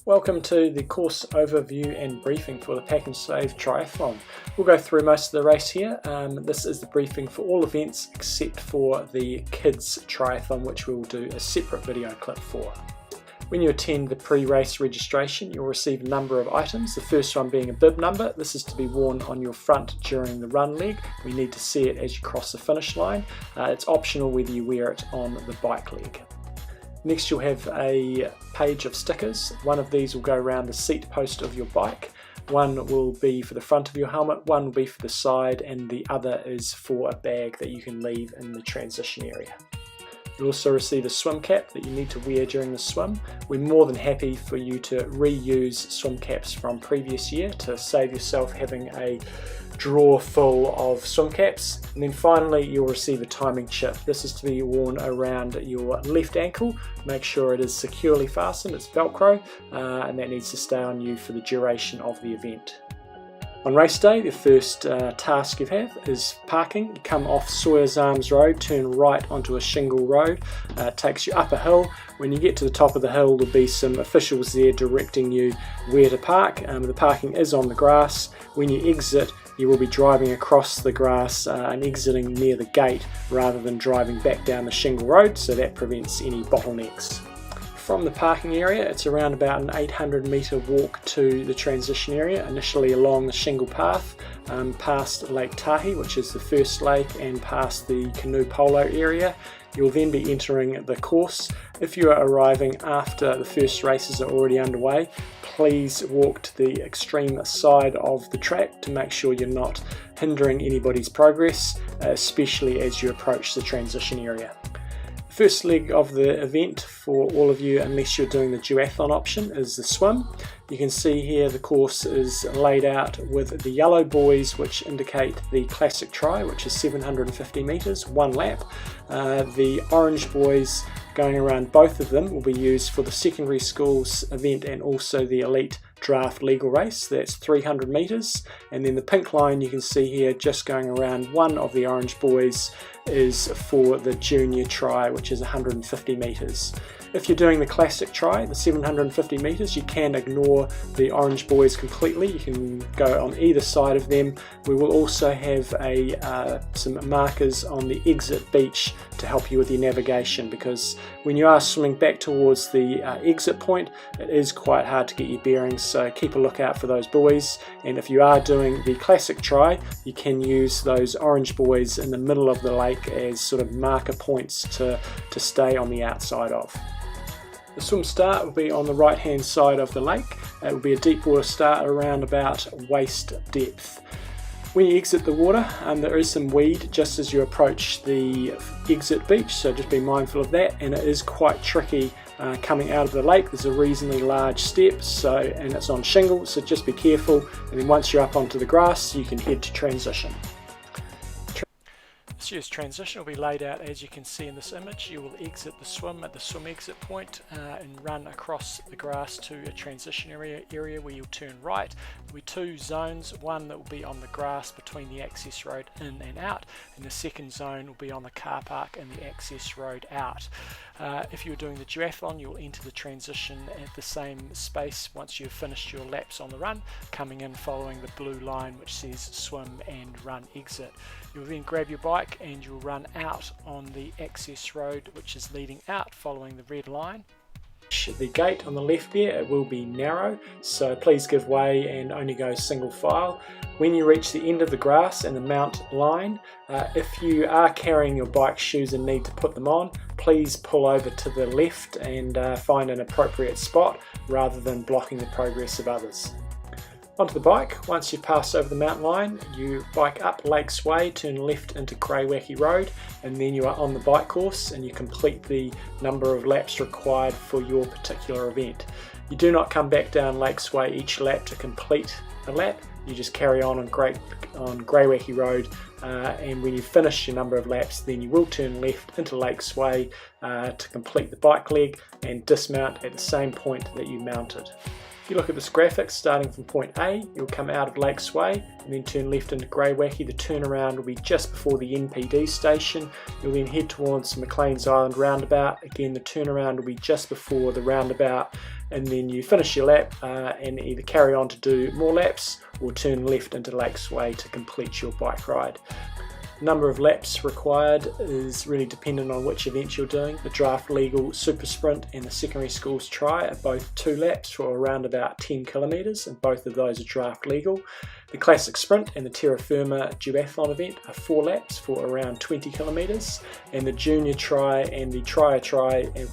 Welcome to the course overview and briefing for the PaknSave Triathlon. We'll go through most of the race here. This is the briefing for all events except for the kids triathlon, which we will do a separate video clip for. When you attend the pre-race registration, you'll receive a number of items, the first one being a bib number. This is to be worn on your front during the run leg. We need to see it as you cross the finish line. It's optional whether you wear it on the bike leg. Next you'll have a page of stickers. One of these will go around the seat post of your bike. One will be for the front of your helmet, one will be for the side, and the other is for a bag that you can leave in the transition area. You'll also receive a swim cap that you need to wear during the swim. We're more than happy for you to reuse swim caps from previous year to save yourself having a drawer full of swim caps. And then finally you'll receive a timing chip. This is to be worn around your left ankle. Make sure it is securely fastened, it's Velcro, and that needs to stay on you for the duration of the event. On race day, the first task you have is parking. You come off Sawyers Arms Road, turn right onto a shingle road. It takes you up a hill. When you get to the top of the hill, there'll be some officials there directing you where to park. The parking is on the grass. When you exit, you will be driving across the grass and exiting near the gate rather than driving back down the shingle road, so that prevents any bottlenecks. From the parking area, it's around about an 800-metre walk to the transition area, initially along the shingle path, past Lake Tahi, which is the first lake, and past the canoe polo area. You'll then be entering the course. If you are arriving after the first races are already underway, please walk to the extreme side of the track to make sure you're not hindering anybody's progress, especially as you approach the transition area. First leg of the event for all of you, unless you're doing the duathlon option, is the swim. You can see here the course is laid out with the yellow buoys, which indicate the classic tri, which is 750 metres, one lap. The orange buoys going around both of them will be used for the secondary schools event and also the elite draft legal race. That's 300 metres. And then the pink line you can see here just going around one of the orange buoys is for the junior tri, which is 150 metres. If you're doing the classic tri, the 750 metres, you can ignore the orange buoys completely. You can go on either side of them. We will also have some markers on the exit beach to help you with your navigation, because when you are swimming back towards the exit point, it is quite hard to get your bearings, so keep a lookout for those buoys. And if you are doing the classic tri, you can use those orange buoys in the middle of the lake as sort of marker points to stay on the outside of. The swim start will be on the right hand side of the lake. It will be a deep water start around about waist depth. When you exit the water, there is some weed just as you approach the exit beach, so just be mindful of that, and it is quite tricky coming out of the lake. There's a reasonably large step, and it's on shingle, so just be careful, and then once you're up onto the grass you can head to transition. This year's transition will be laid out as you can see in this image. You will exit the swim at the swim exit point and run across the grass to a transition area where you'll turn right. There will be two zones, one that will be on the grass between the access road in and out, and the second zone will be on the car park and the access road out. If you're doing the duathlon, you'll enter the transition at the same space once you've finished your laps on the run, coming in following the blue line which says swim and run exit. You'll then grab your bike and you'll run out on the access road which is leading out following the red line. The gate on the left there, it will be narrow, so please give way and only go single file. When you reach the end of the grass and the mount line, if you are carrying your bike shoes and need to put them on, please pull over to the left and find an appropriate spot rather than blocking the progress of others. Onto the bike. Once you've passed over the mountain line, you bike up Lakes Way, turn left into Greywacke Road, and then you are on the bike course and you complete the number of laps required for your particular event. You do not come back down Lakes Way each lap to complete a lap. You just carry on Greywacke Road, and when you finish your number of laps, then you will turn left into Lakes Way to complete the bike leg and dismount at the same point that you mounted. If you look at this graphic, starting from point A, you'll come out of Lakes Way and then turn left into Greywacky. The turnaround will be just before the NPD station. You'll then head towards McLean's Island roundabout. Again, the turnaround will be just before the roundabout, and then you finish your lap and either carry on to do more laps or turn left into Lakes Way to complete your bike ride. The number of laps required is really dependent on which event you're doing. The Draft Legal Super Sprint and the Secondary Schools Tri are both 2 laps for around about 10 kilometres, and both of those are draft legal. The Classic Sprint and the Terra Firma Duathlon event are 4 laps for around 20 kilometres, and the Junior Tri and the Tri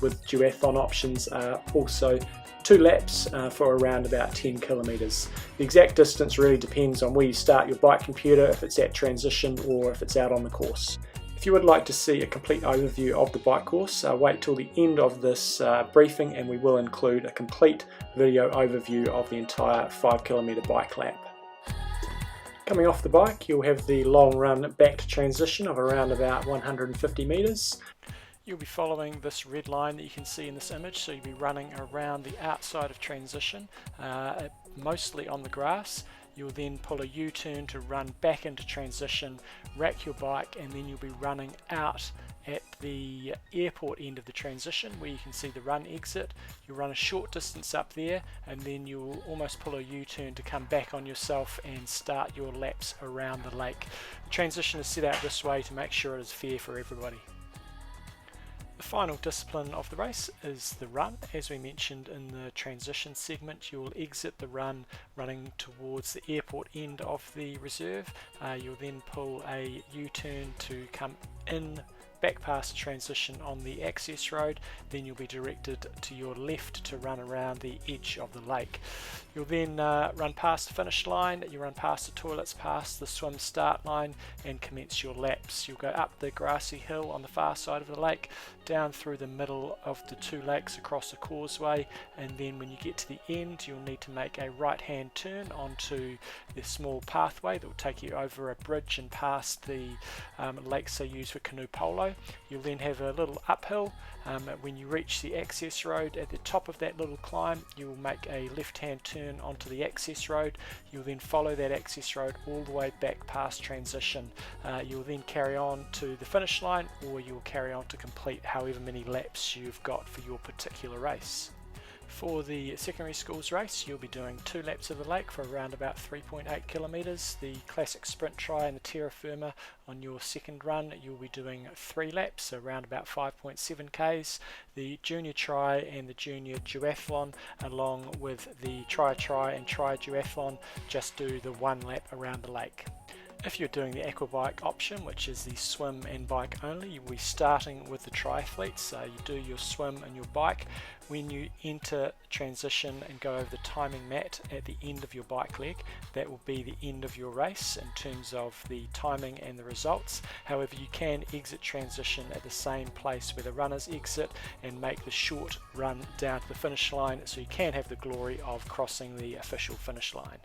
with duathlon options are also 2 laps for around about 10 kilometres. The exact distance really depends on where you start your bike computer, if it's at transition or if it's out on the course. If you would like to see a complete overview of the bike course, wait till the end of this briefing and we will include a complete video overview of the entire 5 kilometre bike lap. Coming off the bike, you'll have the long run back to transition of around about 150 metres. You'll be following this red line that you can see in this image, so you'll be running around the outside of transition, mostly on the grass. You'll then pull a U-turn to run back into transition, rack your bike, and then you'll be running out at the airport end of the transition where you can see the run exit. You'll run a short distance up there and then you'll almost pull a U-turn to come back on yourself and start your laps around the lake. The transition is set out this way to make sure it is fair for everybody. The final discipline of the race is the run. As we mentioned in the transition segment, you will exit the run running towards the airport end of the reserve. You'll then pull a U-turn to come in back past the transition on the access road. Then you'll be directed to your left to run around the edge of the lake. You'll then run past the finish line, you run past the toilets, past the swim start line and commence your laps. You'll go up the grassy hill on the far side of the lake, down through the middle of the 2 lakes across the causeway, and then when you get to the end you'll need to make a right hand turn onto the small pathway that will take you over a bridge and past the lakes they use for canoe polo. You'll then have a little uphill. When you reach the access road at the top of that little climb, you will make a left hand turn onto the access road. You'll then follow that access road all the way back past transition. You'll then carry on to the finish line, or you'll carry on to complete however many laps you've got for your particular race. For the secondary schools race, you'll be doing 2 laps of the lake for around about 3.8 kilometres. The Classic Sprint Tri and the Terra Firma on your second run, you'll be doing 3 laps, around about 5.7 k's. The Junior Tri and the Junior Duathlon, along with the Tri and Tri Duathlon, just do the 1 lap around the lake. If you're doing the aquabike option, which is the swim and bike only, you'll be starting with the triathletes. You do your swim and your bike. When you enter transition and go over the timing mat at the end of your bike leg, that will be the end of your race in terms of the timing and the results. However, you can exit transition at the same place where the runners exit and make the short run down to the finish line, so you can have the glory of crossing the official finish line.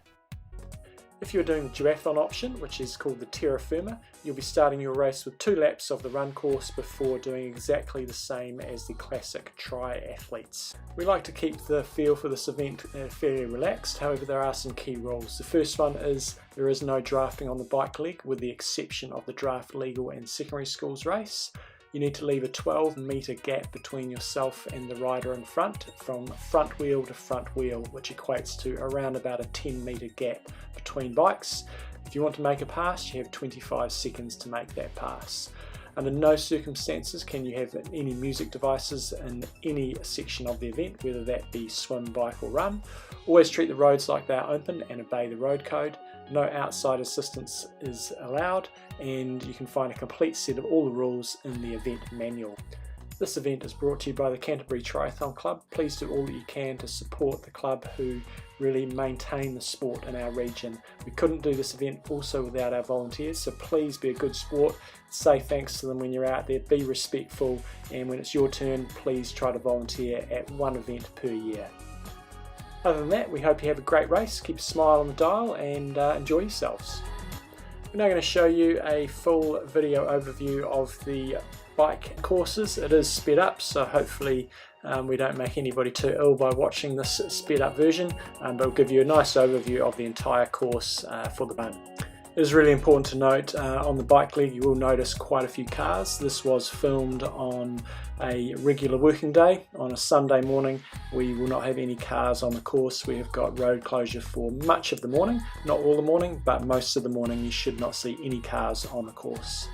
If you're doing the duathlon option, which is called the Terra Firma, you'll be starting your race with 2 laps of the run course before doing exactly the same as the classic triathletes. We like to keep the feel for this event fairly relaxed, however there are some key rules. The first one is there is no drafting on the bike leg, with the exception of the draft legal and secondary schools race. You need to leave a 12 metre gap between yourself and the rider in front, from front wheel to front wheel, which equates to around about a 10 metre gap between bikes. If you want to make a pass, you have 25 seconds to make that pass. Under no circumstances can you have any music devices in any section of the event, whether that be swim, bike or run. Always treat the roads like they are open and obey the road code. No outside assistance is allowed, and you can find a complete set of all the rules in the event manual. This event is brought to you by the Canterbury Triathlon Club. Please do all that you can to support the club, who really maintain the sport in our region. We couldn't do this event also without our volunteers, so please be a good sport. Say thanks to them when you're out there, be respectful, and when it's your turn, please try to volunteer at 1 event per year. Other than that, we hope you have a great race, keep a smile on the dial and enjoy yourselves. We're now going to show you a full video overview of the bike courses. It is sped up, so hopefully we don't make anybody too ill by watching this sped up version, but it'll give you a nice overview of the entire course for the moment. It is really important to note on the bike leg you will notice quite a few cars. This was filmed on a regular working day. On a Sunday morning we will not have any cars on the course. We have got road closure for much of the morning, not all the morning, but most of the morning you should not see any cars on the course.